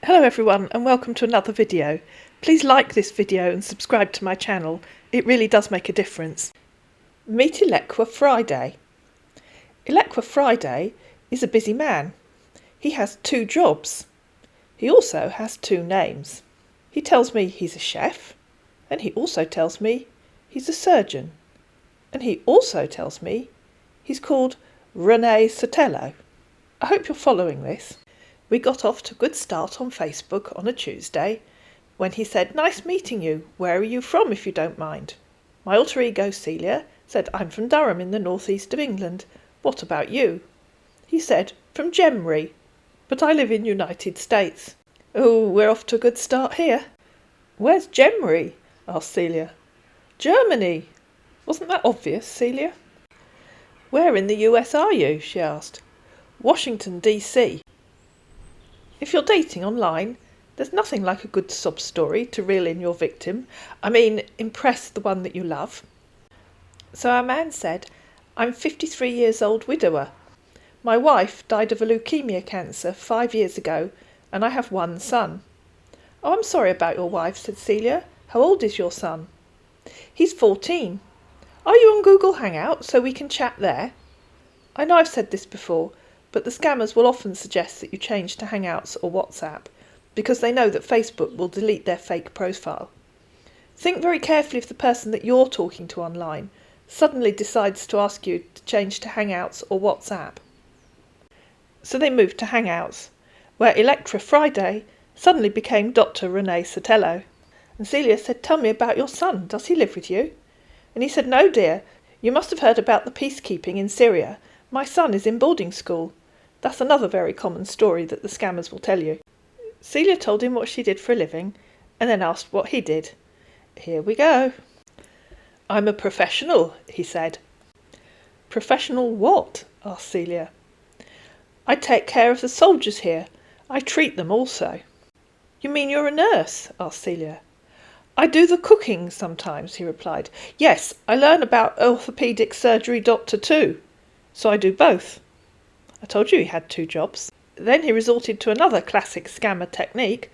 Hello everyone and welcome to another video. Please like this video and subscribe to my channel. It really does make a difference. Meet Elekwa Friday. Elekwa Friday is a busy man. He has 2 jobs. He also has 2 names. He tells me he's a chef, and he also tells me he's a surgeon. And he also tells me he's called Renee Sotello. I hope you're following this. We got off to a good start on Facebook on a Tuesday when he said, "Nice meeting you. Where are you from, if you don't mind?" My alter ego, Celia, said, "I'm from Durham in the northeast of England. What about you?" He said, "From Gemry, but I live in United States." "Oh, we're off to a good start here." "Where's Gemry?" asked Celia. "Germany. Wasn't that obvious, Celia?" "Where in the US are you?" she asked. "Washington, D.C. If you're dating online, there's nothing like a good sob story to reel in your victim. Impress the one that you love. So our man said, "I'm 53 years old widower. My wife died of a leukemia cancer 5 years ago, and I have 1 son." "Oh, I'm sorry about your wife," said Celia. "How old is your son?" "He's 14. Are you on Google Hangout so we can chat there?" I know I've said this before, but the scammers will often suggest that you change to Hangouts or WhatsApp because they know that Facebook will delete their fake profile. Think very carefully if the person that you're talking to online suddenly decides to ask you to change to Hangouts or WhatsApp. So they moved to Hangouts, where Elekwa Friday suddenly became Dr. Renee Sotello. And Celia said, "Tell me about your son. Does he live with you?" And he said, "No, dear. You must have heard about the peacekeeping in Syria. My son is in boarding school." That's another very common story that the scammers will tell you. Celia told him what she did for a living and then asked what he did. Here we go. "I'm a professional," he said. "Professional what?" asked Celia. "I take care of the soldiers here. I treat them also." "You mean you're a nurse?" asked Celia. "I do the cooking sometimes," he replied. "Yes, I learn about orthopaedic surgery doctor too. So I do both." I told you he had 2 jobs. Then he resorted to another classic scammer technique.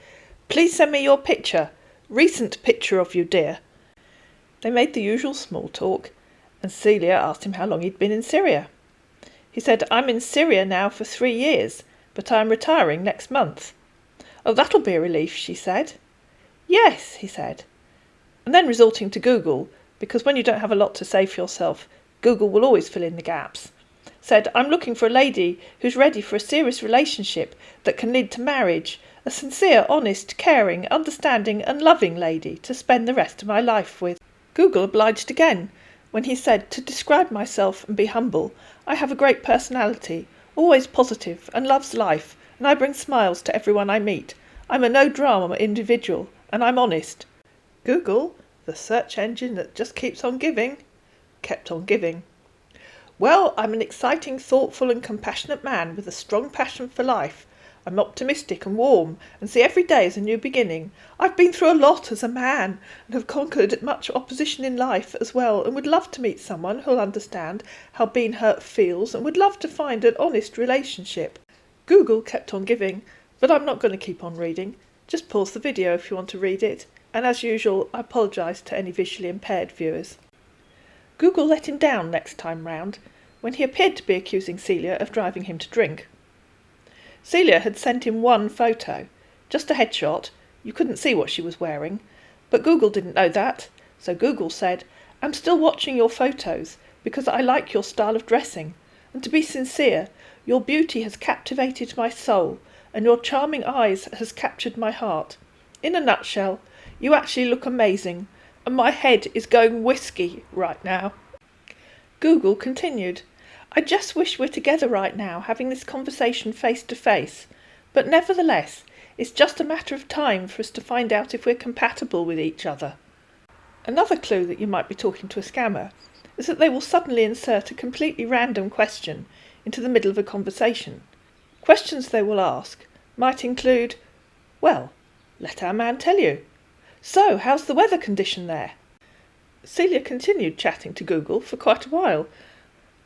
"Please send me your picture. Recent picture of you, dear." They made the usual small talk, and Celia asked him how long he'd been in Syria. He said, "I'm in Syria now for 3 years, but I'm retiring next month." "Oh, that'll be a relief," she said. "Yes," he said. And then resorting to Google, because when you don't have a lot to say for yourself, Google will always fill in the gaps, said, "I'm looking for a lady who's ready for a serious relationship that can lead to marriage, a sincere, honest, caring, understanding and loving lady to spend the rest of my life with." Google obliged again when he said, "To describe myself and be humble, I have a great personality, always positive and loves life, and I bring smiles to everyone I meet. I'm a no-drama individual and I'm honest." Google, the search engine that just keeps on giving, kept on giving. "Well, I'm an exciting, thoughtful and compassionate man with a strong passion for life. I'm optimistic and warm and see every day as a new beginning. I've been through a lot as a man and have conquered much opposition in life as well, and would love to meet someone who'll understand how being hurt feels and would love to find an honest relationship." Google kept on giving, but I'm not going to keep on reading. Just pause the video if you want to read it, and as usual I apologise to any visually impaired viewers. Google let him down next time round when he appeared to be accusing Celia of driving him to drink. Celia had sent him 1 photo, just a headshot. You couldn't see what she was wearing, but Google didn't know that, so Google said, "I'm still watching your photos because I like your style of dressing, and to be sincere, your beauty has captivated my soul and your charming eyes has captured my heart. In a nutshell, you actually look amazing, and my head is going whiskey right now." Google continued, "I just wish we're together right now having this conversation face to face, but nevertheless, it's just a matter of time for us to find out if we're compatible with each other." Another clue that you might be talking to a scammer is that they will suddenly insert a completely random question into the middle of a conversation. Questions they will ask might include, "Well, let our man tell you. So, how's the weather condition there?" Celia continued chatting to Google for quite a while.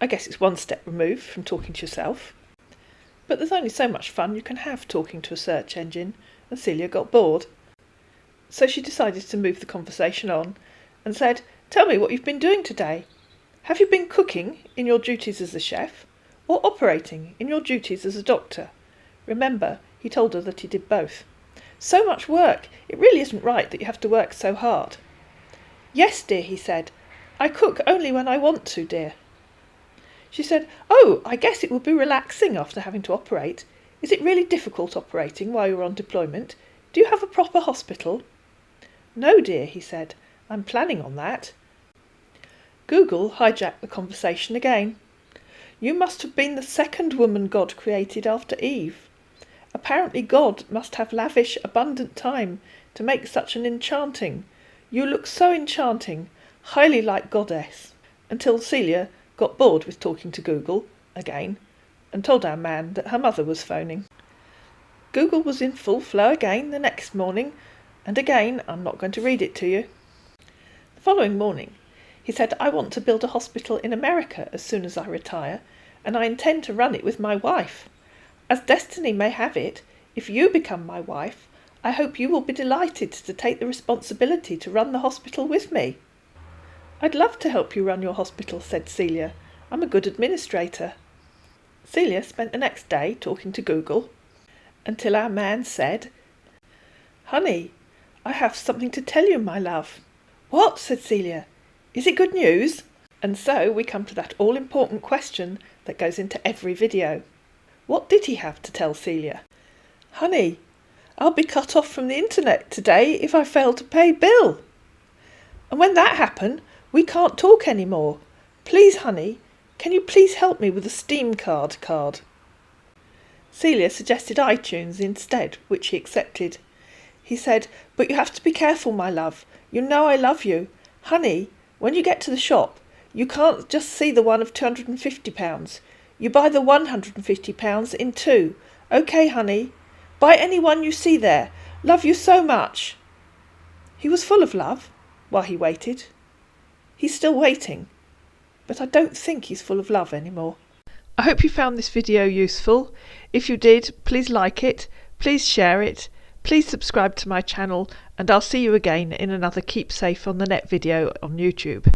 I guess it's one step removed from talking to yourself. But there's only so much fun you can have talking to a search engine, and Celia got bored. So she decided to move the conversation on and said, "Tell me what you've been doing today. Have you been cooking in your duties as a chef, or operating in your duties as a doctor?" Remember, he told her that he did both. "So much work! It really isn't right that you have to work so hard." "Yes, dear," he said. "I cook only when I want to, dear." She said, "Oh, I guess it would be relaxing after having to operate. Is it really difficult operating while you're on deployment? Do you have a proper hospital?" "No, dear," he said. "I'm planning on that." Google hijacked the conversation again. "You must have been the second woman God created after Eve. Apparently God must have lavish, abundant time to make such an enchanting. You look so enchanting, highly like goddess." Until Celia got bored with talking to Google again and told our man that her mother was phoning. Google was in full flow again the next morning, and again I'm not going to read it to you. The following morning he said, "I want to build a hospital in America as soon as I retire, and I intend to run it with my wife. As destiny may have it, if you become my wife, I hope you will be delighted to take the responsibility to run the hospital with me." "I'd love to help you run your hospital," said Celia. "I'm a good administrator." Celia spent the next day talking to Google until our man said, "Honey, I have something to tell you, my love." "What?" said Celia. "Is it good news?" And so we come to that all-important question that goes into every video. What did he have to tell Celia? "Honey, I'll be cut off from the internet today if I fail to pay bill. And when that happens, we can't talk anymore. Please, honey, can you please help me with a Steam card?" Celia suggested iTunes instead, which he accepted. He said, "But you have to be careful, my love. You know I love you. Honey, when you get to the shop, you can't just see the one of £250. You buy the £150 in two. OK, honey? Buy any one you see there. Love you so much." He was full of love while he waited. He's still waiting, but I don't think he's full of love anymore. I hope you found this video useful. If you did, please like it, please share it, please subscribe to my channel, and I'll see you again in another Keep Safe on the Net video on YouTube.